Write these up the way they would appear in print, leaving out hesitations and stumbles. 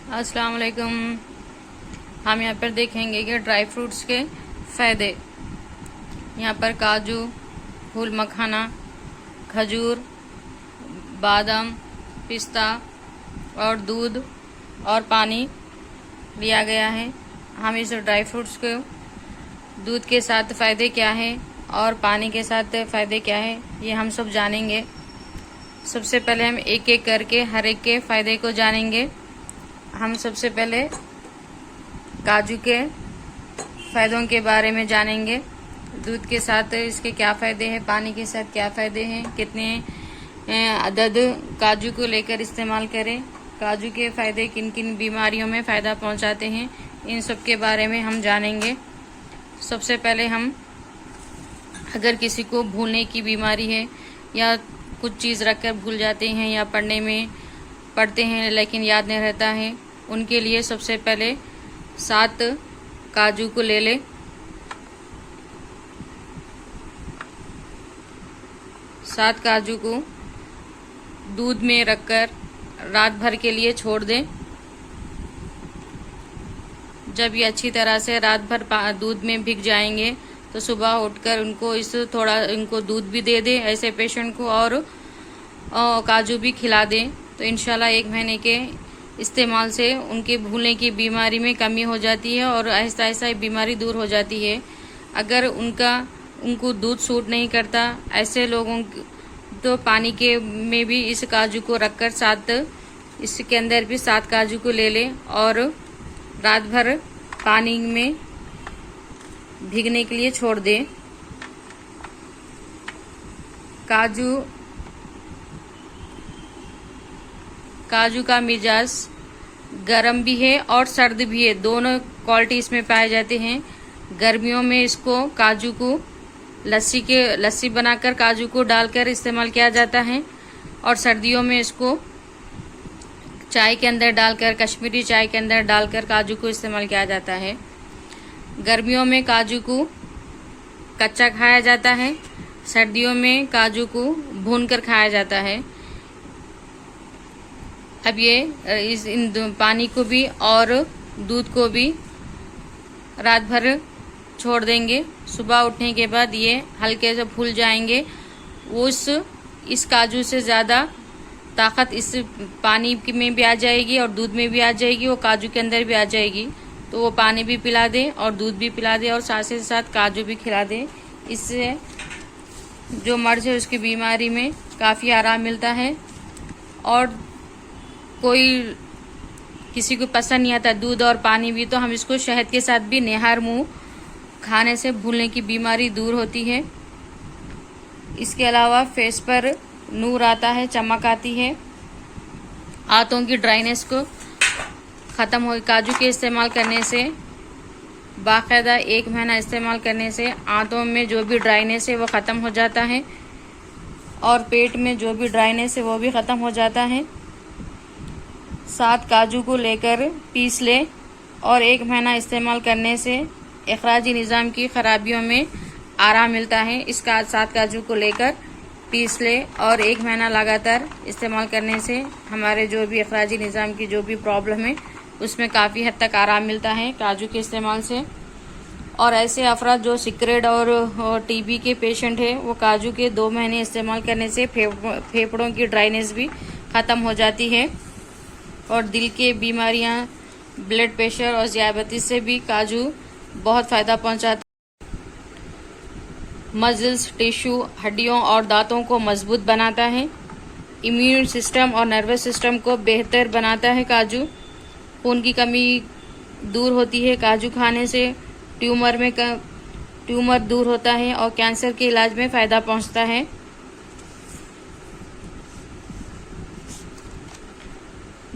अस्सलाम वालेकुम। हम यहाँ पर देखेंगे कि ड्राई फ्रूट्स के फ़ायदे। यहाँ पर काजू, फूल मखाना, खजूर, बादाम, पिस्ता और दूध और पानी लिया गया है। हम इस ड्राई फ्रूट्स को दूध के साथ फ़ायदे क्या है और पानी के साथ फ़ायदे क्या है, ये हम सब जानेंगे। सबसे पहले हम एक एक करके हर एक के फ़ायदे को जानेंगे। हम सबसे पहले काजू के फ़ायदों के बारे में जानेंगे। दूध के साथ इसके क्या फ़ायदे हैं, पानी के साथ क्या फ़ायदे हैं, कितने अदद काजू को लेकर इस्तेमाल करें, काजू के फ़ायदे किन किन बीमारियों में फ़ायदा पहुंचाते हैं, इन सब के बारे में हम जानेंगे। सबसे पहले हम अगर किसी को भूलने की बीमारी है या कुछ चीज़ रखकर भूल जाते हैं या पढ़ते हैं लेकिन याद नहीं रहता है, उनके लिए सबसे पहले 7 काजू को ले लें। 7 काजू को दूध में रखकर रात भर के लिए छोड़ दें। जब ये अच्छी तरह से रात भर दूध में भीग जाएंगे तो सुबह उठकर इनको दूध भी दे दें ऐसे पेशेंट को, और काजू भी खिला दें। तो इंशाल्लाह 1 महीने के इस्तेमाल से उनके भूलने की बीमारी में कमी हो जाती है और आहिस्ता आहिस्ता बीमारी दूर हो जाती है। अगर उनको दूध सूट नहीं करता, ऐसे लोगों तो पानी के में भी इस काजू को रखकर इसके अंदर भी 7 काजू को ले लें और रात भर पानी में भीगने के लिए छोड़ दें। काजू का मिजाज गर्म भी है और सर्द भी है, दोनों क्वालिटी इसमें पाए जाते हैं। गर्मियों में इसको काजू को लस्सी बनाकर काजू को डालकर इस्तेमाल किया जाता है, और सर्दियों में इसको चाय के अंदर डालकर, कश्मीरी चाय के अंदर डालकर काजू को इस्तेमाल किया जाता है। गर्मियों में काजू को कच्चा खाया जाता है, सर्दियों में काजू को भूनकर खाया जाता है। अब इन पानी को भी और दूध को भी रात भर छोड़ देंगे। सुबह उठने के बाद ये हल्के से फूल जाएंगे। इस काजू से ज़्यादा ताकत इस पानी में भी आ जाएगी और दूध में भी आ जाएगी, वो काजू के अंदर भी आ जाएगी। तो वो पानी भी पिला दें और दूध भी पिला दें और साथ ही साथ काजू भी खिला दें। इससे जो मर्ज है उसकी बीमारी में काफ़ी आराम मिलता है। और किसी को पसंद नहीं आता दूध और पानी भी, तो हम इसको शहद के साथ भी निहार मुंह खाने से भूलने की बीमारी दूर होती है। इसके अलावा फेस पर नूर आता है, चमक आती है, आंतों की ड्राइनेस को ख़त्म हो। काजू के इस्तेमाल करने से बाकायदा 1 महीना इस्तेमाल करने से आंतों में जो भी ड्राइनेस है वो ख़त्म हो जाता है और पेट में जो भी ड्राइनेस है वो भी ख़त्म हो जाता है। 7 काजू को लेकर पीस लें और 1 महीना इस्तेमाल करने से इखराजी निज़ाम की ख़राबियों में आराम मिलता है। इसका 7 काजू को लेकर पीस लें और 1 महीना लगातार इस्तेमाल करने से हमारे जो भी इखराजी निज़ाम की जो भी प्रॉब्लम है उसमें काफ़ी हद तक आराम मिलता है काजू के इस्तेमाल से। और ऐसे अफराद जो सिगरेट और टीबी के पेशेंट हैं, वो काजू के 2 महीने इस्तेमाल करने से फेफड़ों की ड्राइनेस भी ख़त्म हो जाती है। और दिल के बीमारियां, ब्लड प्रेशर और ज़ियाबतीस से भी काजू बहुत फ़ायदा पहुंचाता है। मसल्स, टिश्यू, हड्डियों और दांतों को मजबूत बनाता है। इम्यून सिस्टम और नर्वस सिस्टम को बेहतर बनाता है काजू। खून की कमी दूर होती है काजू खाने से। ट्यूमर दूर होता है और कैंसर के इलाज में फ़ायदा पहुंचता है।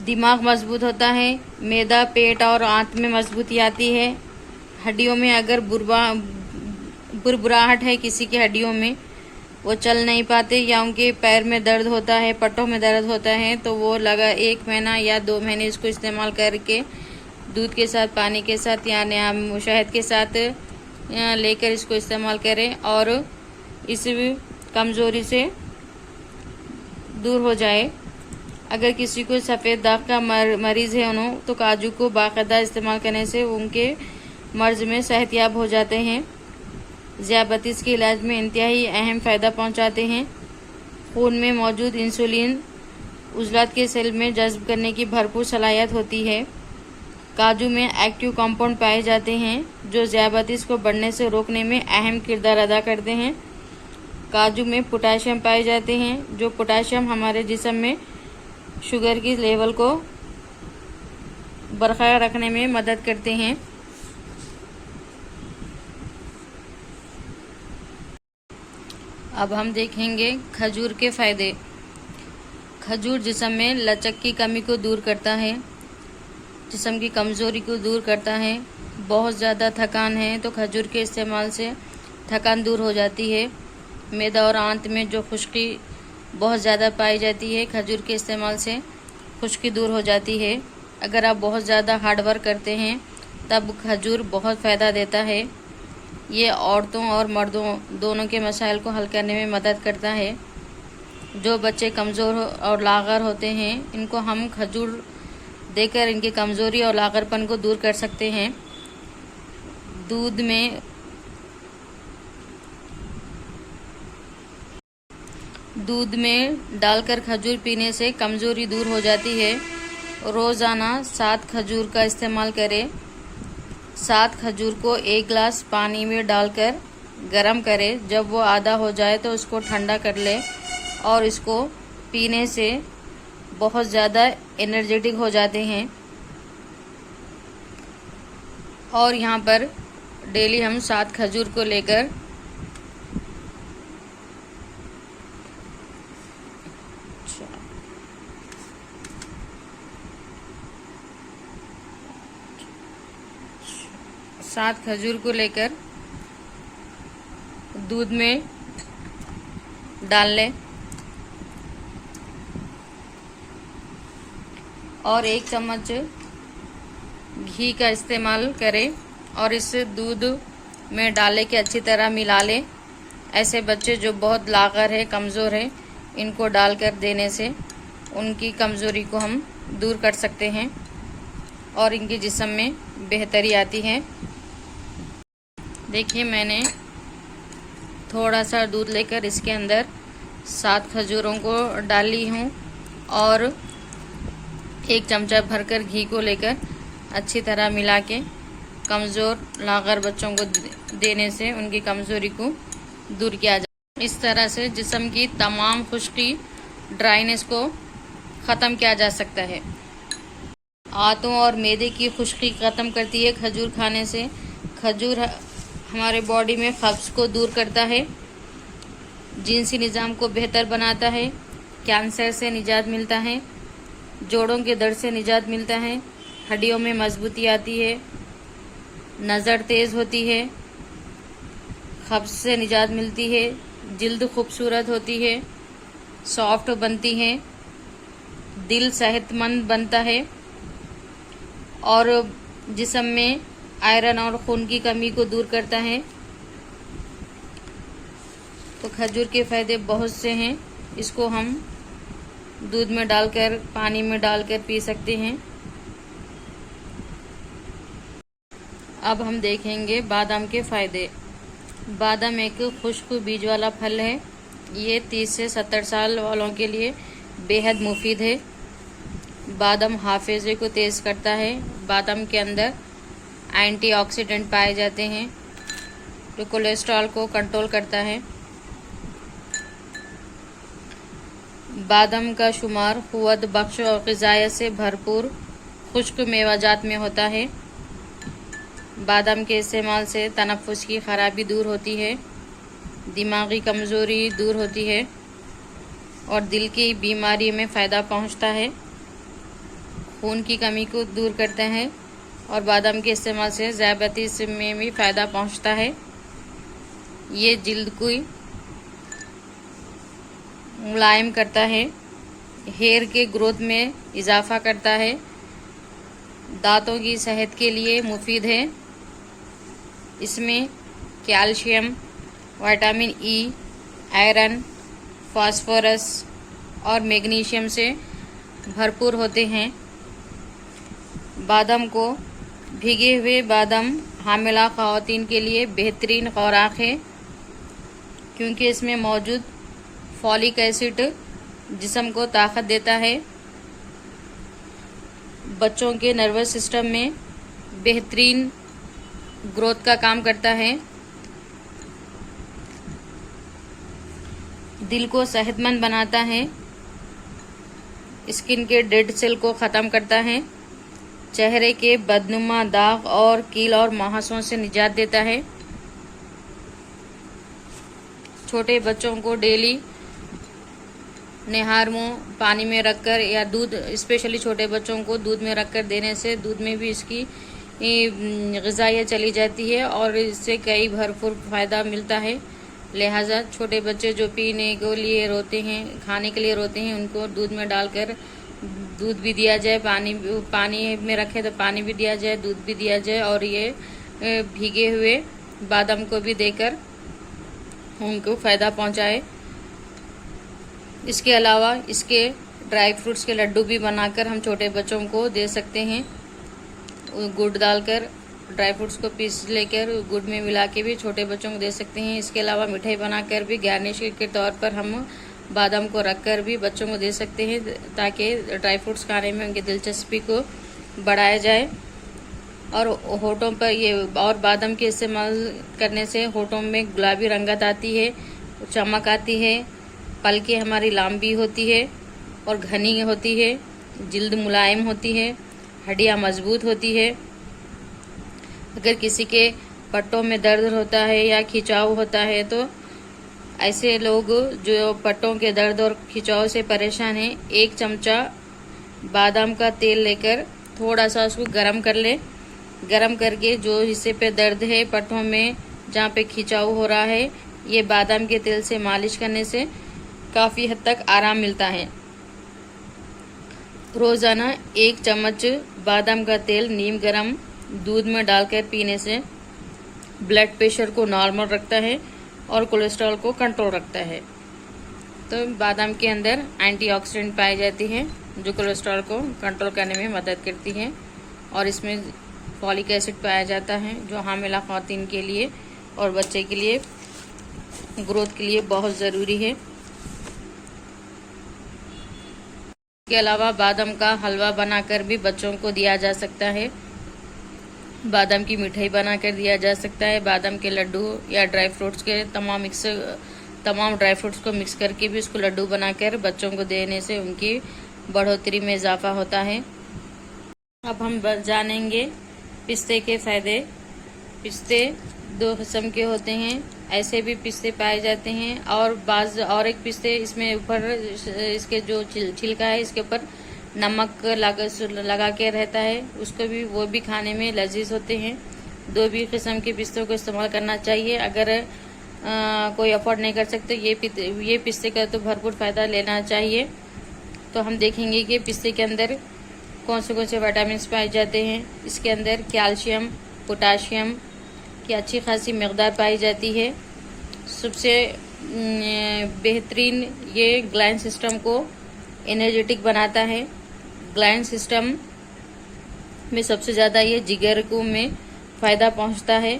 दिमाग मजबूत होता है। मैदा, पेट और आंत में मजबूती आती है। हड्डियों में अगर बुरबुराहट है किसी की हड्डियों में, वो चल नहीं पाते या उनके पैर में दर्द होता है, पट्टों में दर्द होता है, तो वो 1 महीना या 2 महीने इसको इस्तेमाल करके दूध के साथ, पानी के साथ या शहद के साथ लेकर इसको इस्तेमाल करें और इस कमज़ोरी से दूर हो जाए। अगर किसी को सफ़ेद दाग का मरीज़ है उन्हों तो काजू को बाकायदा इस्तेमाल करने से उनके मर्ज में सेहतयाब हो जाते हैं। ज़ियाबतीस के इलाज में इंतहाई अहम फ़ायदा पहुंचाते हैं। खून में मौजूद इंसुलिन उज़लत के सेल में जज्ब करने की भरपूर सलाहियत होती है। काजू में एक्टिव कंपाउंड पाए जाते हैं जो ज़ियाबतीस को बढ़ने से रोकने में अहम किरदार अदा करते हैं। काजू में पोटाशियम पाए जाते हैं जो पोटाशियम हमारे जिस्म में शुगर की लेवल को बरकरार रखने में मदद करते हैं। अब हम देखेंगे खजूर के फ़ायदे। खजूर जिस्म में लचक की कमी को दूर करता है, जिस्म की कमज़ोरी को दूर करता है। बहुत ज़्यादा थकान है तो खजूर के इस्तेमाल से थकान दूर हो जाती है। मैदा और आंत में जो खुश्की बहुत ज़्यादा पाई जाती है, खजूर के इस्तेमाल से खुश्की दूर हो जाती है। अगर आप बहुत ज़्यादा हार्ड वर्क करते हैं तब खजूर बहुत फ़ायदा देता है। ये औरतों और मर्दों दोनों के मसाइल को हल करने में मदद करता है। जो बच्चे कमज़ोर और लाग़र होते हैं इनको हम खजूर देकर इनकी कमज़ोरी और लाग़रपन को दूर कर सकते हैं। दूध में डालकर खजूर पीने से कमज़ोरी दूर हो जाती है। रोज़ाना 7 खजूर का इस्तेमाल करें। 7 खजूर को 1 गिलास पानी में डालकर गरम करें। जब वो आधा हो जाए तो उसको ठंडा कर लें और इसको पीने से बहुत ज़्यादा एनर्जेटिक हो जाते हैं। और यहाँ पर डेली हम 7 खजूर को लेकर दूध में डाल लें और 1 चम्मच घी का इस्तेमाल करें और इस दूध में डाले के अच्छी तरह मिला लें। ऐसे बच्चे जो बहुत लाग़र है, कमज़ोर है, इनको डालकर देने से उनकी कमज़ोरी को हम दूर कर सकते हैं और इनके जिस्म में बेहतरी आती है। देखिए मैंने थोड़ा सा दूध लेकर इसके अंदर 7 खजूरों को डाल ली हूँ और 1 चमचा भरकर घी को लेकर अच्छी तरह मिला के कमज़ोर लाग़र बच्चों को देने से उनकी कमज़ोरी को दूर किया जाए। इस तरह से जिस्म की तमाम खुश्की, ड्राइनेस को ख़त्म किया जा सकता है। आंतों और मैदे की खुश्की ख़त्म करती है खजूर खाने से। खजूर हमारे बॉडी में कब्ज़ को दूर करता है, जिनसी निज़ाम को बेहतर बनाता है, कैंसर से निजात मिलता है, जोड़ों के दर्द से निजात मिलता है, हड्डियों में मजबूती आती है, नज़र तेज़ होती है, कब्ज़ से निजात मिलती है, जिल्द खूबसूरत होती है, सॉफ्ट बनती है, दिल सेहतमंद बनता है और जिस्म में आयरन और खून की कमी को दूर करता है। तो खजूर के फ़ायदे बहुत से हैं। इसको हम दूध में डालकर, पानी में डालकर पी सकते हैं। अब हम देखेंगे बादाम के फ़ायदे। बादाम एक खुश्क बीज वाला फल है। ये 30 से 70 साल वालों के लिए बेहद मुफीद है। बादाम हाफिज़े को तेज़ करता है। बादाम के अंदर एंटीऑक्सीडेंट पाए जाते हैं जो कोलेस्ट्रॉल को कंट्रोल करता है। बादाम का शुमार क़ुव्वत बख्श और ग़िज़ायत से भरपूर खुश्क मेवाजात में होता है। बादाम के इस्तेमाल से तनफ़ुस की ख़राबी दूर होती है, दिमागी कमज़ोरी दूर होती है और दिल की बीमारी में फ़ायदा पहुंचता है, खून की कमी को दूर करता है और बादाम के इस्तेमाल से ज़ियाबतीस में भी फ़ायदा पहुंचता है। ये जिल्द को मुलायम करता है, हेयर के ग्रोथ में इजाफ़ा करता है, दांतों की सेहत के लिए मुफीद है। इसमें calcium, vitamin E, iron, phosphorus और मैग्नीशियम से भरपूर होते हैं। बादाम को भीगे हुए बादाम हामिला ख़वातीन के लिए बेहतरीन खुराक है, क्योंकि इसमें मौजूद फॉलिक एसिड जिस्म को ताकत देता है। बच्चों के नर्वस सिस्टम में बेहतरीन ग्रोथ का काम करता है। दिल को सेहतमंद बनाता है। स्किन के डेड सेल को ख़त्म करता है। चेहरे के बदनुमा दाग और कील और मुहासों से निजात देता है। छोटे बच्चों को डेली निहार मुँह पानी में रखकर या दूध, स्पेशली छोटे बच्चों को दूध में रखकर देने से दूध में भी इसकी ग़िज़ाइयत चली जाती है और इससे कई भरपूर फ़ायदा मिलता है। लिहाजा छोटे बच्चे जो पीने के लिए रोते हैं, खाने के लिए रोते हैं, उनको दूध में डालकर दूध भी दिया जाए, पानी में रखे तो पानी भी दिया जाए, दूध भी दिया जाए और ये भीगे हुए बादाम को भी देकर उनको फ़ायदा पहुंचाए। इसके अलावा इसके ड्राई फ्रूट्स के लड्डू भी बनाकर हम छोटे बच्चों को दे सकते हैं। गुड़ डालकर ड्राई फ्रूट्स को पीस लेकर गुड़ में मिला के भी छोटे बच्चों को दे सकते हैं। इसके अलावा मिठाई बनाकर भी गार्निश के तौर पर हम बादाम को रखकर भी बच्चों को दे सकते हैं, ताकि ड्राई फ्रूट्स खाने में उनकी दिलचस्पी को बढ़ाया जाए। और होठों पर ये और बादाम के इस्तेमाल करने से होठों में गुलाबी रंगत आती है, चमक आती है, पलकें हमारी लंबी होती है और घनी होती है, जिल्द मुलायम होती है, हड्डियाँ मजबूत होती है। अगर किसी के पट्टों में दर्द होता है या खिंचाव होता है तो ऐसे लोग जो पट्टों के दर्द और खिंचाव से परेशान हैं, 1 चमचा बादाम का तेल लेकर थोड़ा सा उसको गरम कर ले। गरम करके जो हिस्से पे दर्द है पट्टों में, जहाँ पे खिंचाव हो रहा है, ये बादाम के तेल से मालिश करने से काफ़ी हद तक आराम मिलता है। रोज़ाना 1 चम्मच बादाम का तेल नीम गर्म दूध में डालकर पीने से ब्लड प्रेशर को नॉर्मल रखता है और कोलेस्ट्रॉल को कंट्रोल रखता है। तो बादाम के अंदर एंटीऑक्सीडेंट पाई जाती है जो कोलेस्ट्रॉल को कंट्रोल करने में मदद करती है, और इसमें फॉलिक एसिड पाया जाता है जो हामिला ख़वातीन के लिए और बच्चे के लिए ग्रोथ के लिए बहुत ज़रूरी है। इसके अलावा बादाम का हलवा बनाकर भी बच्चों को दिया जा सकता है। बादाम की मिठाई बनाकर दिया जा सकता है। बादाम के लड्डू या ड्राई फ्रूट्स के तमाम ड्राई फ्रूट्स को मिक्स करके भी उसको लड्डू बनाकर बच्चों को देने से उनकी बढ़ोतरी में इजाफा होता है। अब हम जानेंगे पिस्ते के फ़ायदे। पिस्ते 2 किस्म के होते हैं, ऐसे भी पिस्ते पाए जाते हैं और एक पिस्ते इसमें ऊपर इसके जो छिलका है इसके ऊपर नमक लगा के रहता है, उसको भी वो भी खाने में लजीज होते हैं। 2 भी किस्म के पिस्तों को इस्तेमाल करना चाहिए। अगर कोई अफोर्ड नहीं कर सकते ये पिस्ते का तो भरपूर फ़ायदा लेना चाहिए। तो हम देखेंगे कि पिस्ते के अंदर कौन से विटामिन पाए जाते हैं। इसके अंदर कैल्शियम, पोटाशियम की अच्छी खासी मकदार पाई जाती है। सबसे बेहतरीन ये ग्लैंड सिस्टम को एनर्जेटिक बनाता है। ग्लैंड सिस्टम में सबसे ज़्यादा ये जिगर को में फ़ायदा पहुंचता है।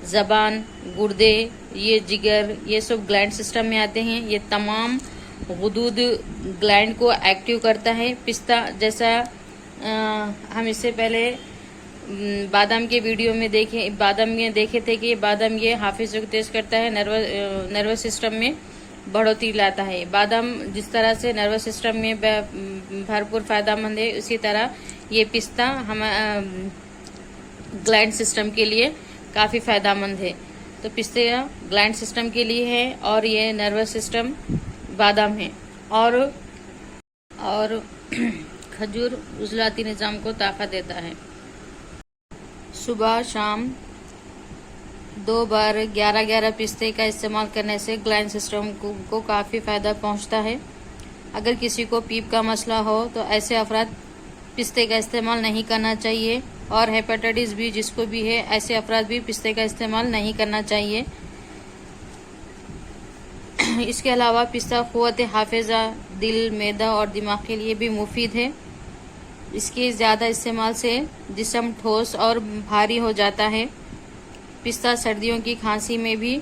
ज़बान, गुर्दे, ये जिगर, ये सब ग्लैंड सिस्टम में आते हैं। ये तमाम गुदूद ग्लैंड को एक्टिव करता है। पिस्ता जैसा हम इससे पहले बादाम के वीडियो में देखे थे कि बादाम ये हाफिज़ को तेज़ करता है, नर्वस सिस्टम में बढ़ोतरी लाता है। बादाम जिस तरह से नर्वस सिस्टम में भरपूर फ़ायदेमंद है, उसी तरह ये पिस्ता हम ग्लैंड सिस्टम के लिए काफ़ी फ़ायदेमंद है। तो पिस्ते ग्लैंड सिस्टम के लिए है और ये नर्वस सिस्टम बादाम है। और खजूर उज़लाती निज़ाम को ताकत देता है। सुबह शाम 2 बार 11-11 पिस्ते का इस्तेमाल करने से ग्लैंड सिस्टम को काफ़ी फ़ायदा पहुंचता है। अगर किसी को पीप का मसला हो तो ऐसे अफराद पिस्ते का इस्तेमाल नहीं करना चाहिए, और हेपेटाइटिस बी जिसको भी है ऐसे अफराद भी पिस्ते का इस्तेमाल नहीं करना चाहिए। इसके अलावा पिस्ता क़ुव्वत हाफ़िज़ा, दिल, मैदा और दिमाग के लिए भी मुफीद है। इसके ज़्यादा इस्तेमाल से जिस्म ठोस और भारी हो जाता है। पिस्ता सर्दियों की खांसी में भी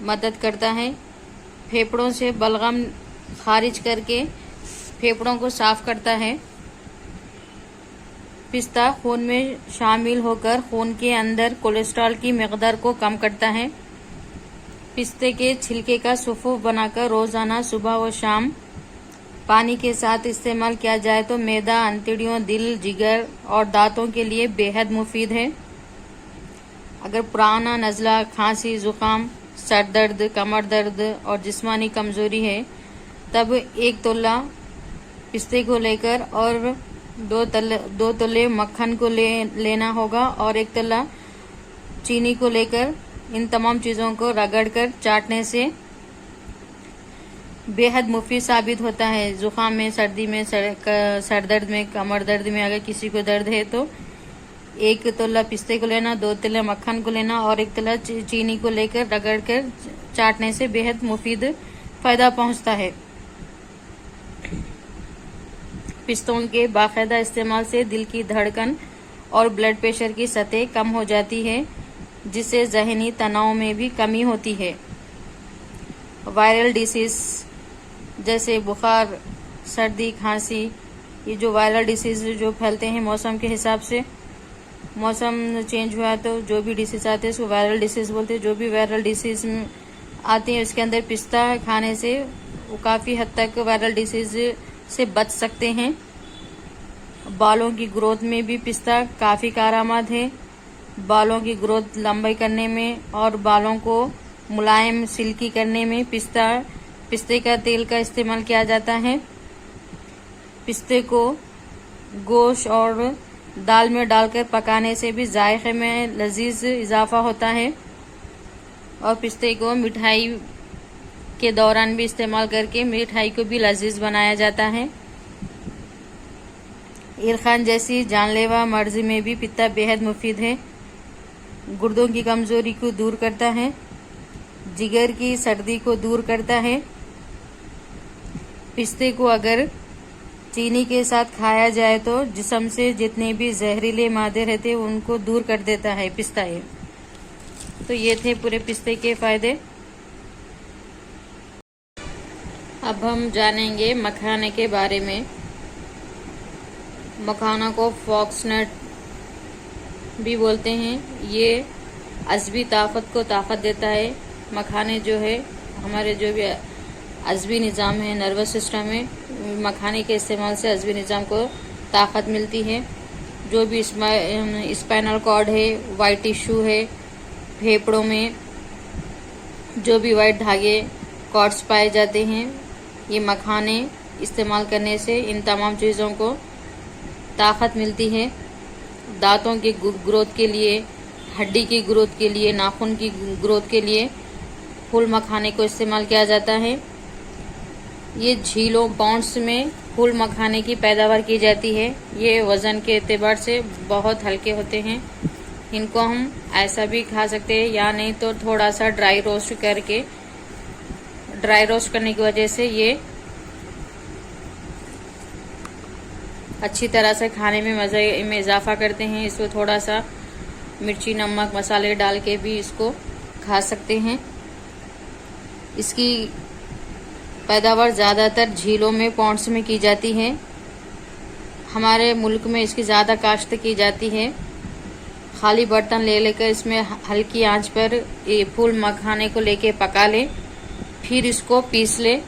मदद करता है। फेफड़ों से बलगम खारिज करके फेफड़ों को साफ करता है। पिस्ता खून में शामिल होकर खून के अंदर कोलेस्ट्रॉल की मकदार को कम करता है। पिस्ते के छिलके का सुफूफ बनाकर रोज़ाना सुबह व शाम पानी के साथ इस्तेमाल किया जाए तो मैदा, अंतड़ियों, दिल, जिगर और दांतों के लिए बेहद मुफीद है। अगर पुराना नज़ला, खांसी, ज़ुकाम, सर दर्द, कमर दर्द और जिस्मानी कमज़ोरी है तब 1 तोला पिस्ते को लेकर और 2 तोले मक्खन को लेना होगा और 1 तोला चीनी को लेकर इन तमाम चीज़ों को रगड़कर चाटने से बेहद मुफीद साबित होता है। ज़ुकाम में, सर्दी में, सर दर्द में, कमर दर्द में अगर किसी को दर्द है तो 1 तोला पिस्ते को लेना, 2 तोला मक्खन को लेना और 1 तोला चीनी को लेकर रगड़कर चाटने से बेहद मुफीद फ़ायदा पहुंचता है। पिस्तों के बाकायदा इस्तेमाल से दिल की धड़कन और ब्लड प्रेशर की सतह कम हो जाती है, जिससे ज़हनी तनाव में भी कमी होती है। वायरल डिसीज़ जैसे बुखार, सर्दी, खांसी, ये जो वायरल डिसीज़ जो फैलते हैं मौसम के हिसाब से, मौसम चेंज हुआ तो जो भी डिसीज़ आते हैं उसको वायरल डिसीज़ बोलते हैं। जो भी वायरल डिसीज़ आते हैं उसके अंदर पिस्ता खाने से वो काफ़ी हद तक वायरल डिसीज़ से बच सकते हैं। बालों की ग्रोथ में भी पिस्ता काफ़ी कारआमद है। बालों की ग्रोथ लंबाई करने में और बालों को मुलायम, सिल्की करने में पिस्ते का तेल का इस्तेमाल किया जाता है। पिस्ते को गोश्त और दाल में डालकर पकाने से भी जायके में लजीज इजाफा होता है और पिस्ते को मिठाई के दौरान भी इस्तेमाल करके मिठाई को भी लजीज बनाया जाता है। इरखान जैसी जानलेवा मर्ज़ में भी पिस्ता बेहद मुफीद है। गुर्दों की कमज़ोरी को दूर करता है, जिगर की सर्दी को दूर करता है। पिस्ते को अगर चीनी के साथ खाया जाए तो जिस्म से जितने भी जहरीले मादे रहते हैं उनको दूर कर देता है पिस्ता। तो ये थे पूरे पिस्ते के फ़ायदे। अब हम जानेंगे मखाने के बारे में। मखाना को फॉक्सनट भी बोलते हैं। ये अज़बी ताकत को ताकत देता है। मखाने जो है हमारे जो भी अज़बी निज़ाम है, नर्वस सिस्टम है, मखाने के इस्तेमाल से अज़बी निज़ाम को ताकत मिलती है। जो भी स्पाइनल कॉर्ड है, वाइट टिश्यू है, फेफड़ों में जो भी वाइट धागे कॉर्ड्स पाए जाते हैं, ये मखाने इस्तेमाल करने से इन तमाम चीज़ों को ताकत मिलती है। दांतों की ग्रोथ के लिए, हड्डी की ग्रोथ के लिए, नाखून की ग्रोथ के लिए फूल मखाने को इस्तेमाल किया जाता है। ये झीलों, पॉन्ड्स में फूल मखाने की पैदावार की जाती है। ये वज़न के एतबार से बहुत हल्के होते हैं। इनको हम ऐसा भी खा सकते हैं या नहीं तो थोड़ा सा ड्राई रोस्ट करने की वजह से ये अच्छी तरह से खाने में मज़े में इजाफा करते हैं। इसको थोड़ा सा मिर्ची, नमक, मसाले डाल के भी इसको खा सकते हैं। इसकी पैदावार ज़्यादातर झीलों में, पॉन्ड्स में की जाती है। हमारे मुल्क में इसकी ज़्यादा काश्त की जाती है। खाली बर्तन ले लेकर इसमें हल्की आंच पर ये फूल मखाने को लेके पका लें, फिर इसको पीस लें।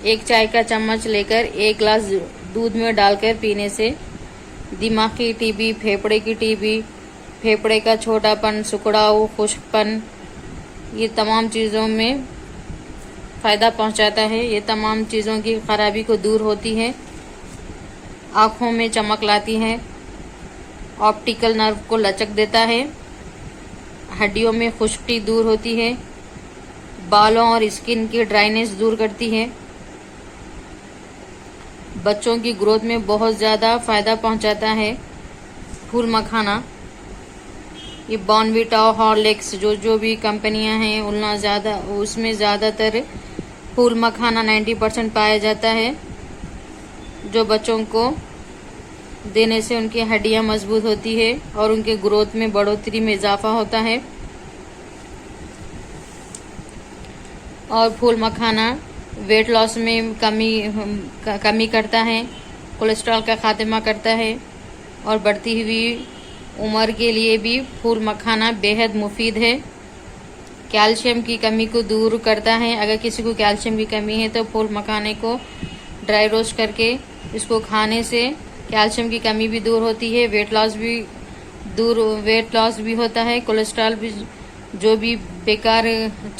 1 चाय का चम्मच लेकर 1 गिलास दूध में डालकर पीने से दिमाग की टीबी, फेफड़े की टीबी, फेफड़े का छोटापन, सुकड़ाव, खुश्कपन, ये तमाम चीज़ों में फ़ायदा पहुंचाता है। ये तमाम चीज़ों की खराबी को दूर होती है। आँखों में चमक लाती है, ऑप्टिकल नर्व को लचक देता है, हड्डियों में खुश्की दूर होती है, बालों और स्किन की ड्राइनेस दूर करती है। बच्चों की ग्रोथ में बहुत ज़्यादा फ़ायदा पहुंचाता है फूल मखाना। ये बॉर्नवीटा, हॉर्लिक्स, जो भी कंपनियां हैं उसमें ज़्यादातर फूल मखाना 90% पाया जाता है, जो बच्चों को देने से उनकी हड्डियां मजबूत होती है और उनके ग्रोथ में बढ़ोतरी में इजाफा होता है। और फूल मखाना वेट लॉस में कमी करता है, कोलेस्ट्रॉल का खात्मा करता है और बढ़ती हुई उम्र के लिए भी फूल मखाना बेहद मुफीद है। कैल्शियम की कमी को दूर करता है। अगर किसी को कैल्शियम की कमी है तो फूल मखाने को ड्राई रोस्ट करके इसको खाने से कैल्शियम की कमी भी दूर होती है, वेट लॉस भी होता है, कोलेस्ट्रॉल भी, जो भी बेकार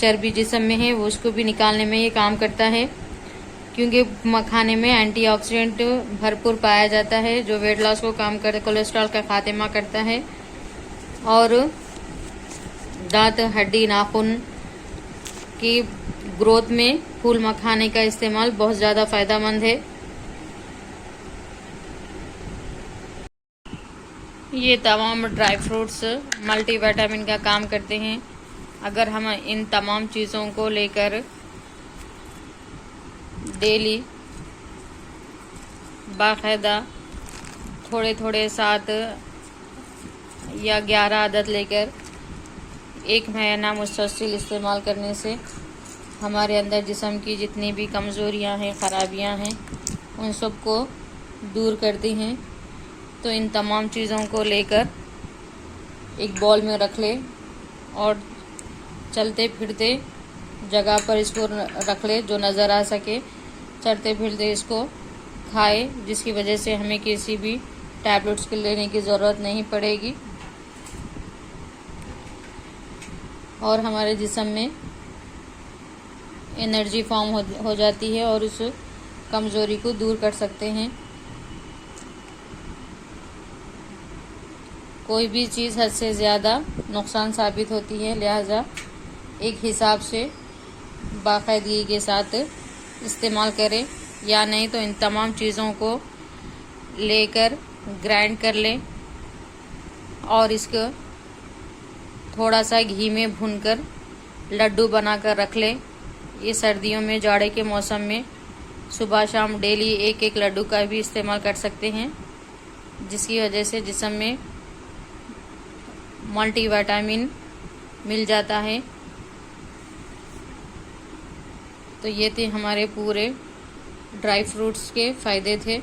चर्बी जिस्म में है वो उसको भी निकालने में ये काम करता है, क्योंकि मखाने में एंटीऑक्सीडेंट भरपूर पाया जाता है जो वेट लॉस को काम कर कोलेस्ट्रॉल का खात्मा करता है। और दांत, हड्डी, नाखून की ग्रोथ में फूल मखाने का इस्तेमाल बहुत ज़्यादा फायदेमंद है। ये तमाम ड्राई फ्रूट्स मल्टीविटामिन का काम करते हैं। अगर हम इन तमाम चीज़ों को लेकर डेली बाकायदा थोड़े थोड़े 7 या 11 आदत लेकर 1 महीना मुसलसल इस्तेमाल करने से हमारे अंदर जिस्म की जितनी भी कमज़ोरियां हैं, ख़राबियां हैं, उन सब को दूर करती हैं। तो इन तमाम चीज़ों को लेकर एक बॉल में रख ले और चलते फिरते जगह पर इसको रख ले जो नज़र आ सके, चलते फिरते इसको खाए, जिसकी वजह से हमें किसी भी टैबलेट्स के लेने की ज़रूरत नहीं पड़ेगी और हमारे जिस्म में एनर्जी फॉर्म हो जाती है और उस कमज़ोरी को दूर कर सकते हैं। कोई भी चीज़ हद से ज़्यादा नुकसान साबित होती है, लिहाजा एक हिसाब से बाकायदगी के साथ इस्तेमाल करें, या नहीं तो इन तमाम चीज़ों को लेकर ग्राइंड कर लें और इसको थोड़ा सा घी में भूनकर लड्डू बनाकर रख लें। ये सर्दियों में, जाड़े के मौसम में सुबह शाम डेली 1-1 लड्डू का भी इस्तेमाल कर सकते हैं, जिसकी वजह से जिस्म में मल्टीविटामिन मिल जाता है। तो ये थे हमारे पूरे ड्राई फ्रूट्स के फ़ायदे थे।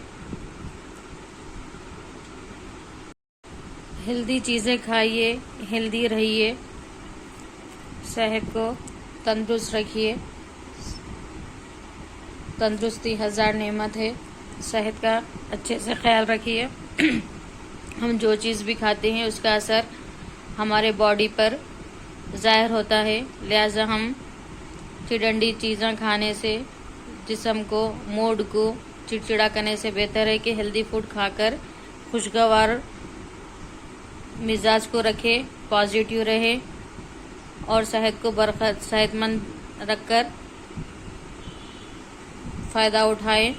हेल्दी चीज़ें खाइए, हेल्दी रहिए, सेहत को तंदुरुस्त रखिए। तंदुरुस्ती 1000 नेमत है, सेहत का अच्छे से ख्याल रखिए। हम जो चीज़ भी खाते हैं उसका असर हमारे बॉडी पर ज़ाहिर होता है, लिहाजा हम चिड़ंडी चीज़ें खाने से जिस्म को, मूड को चिड़चिड़ा करने से बेहतर है कि हेल्दी फूड खाकर खुशगवार मिजाज को रखें, पॉजिटिव रहे और सेहत को सेहतमंद रखकर फ़ायदा उठाएं।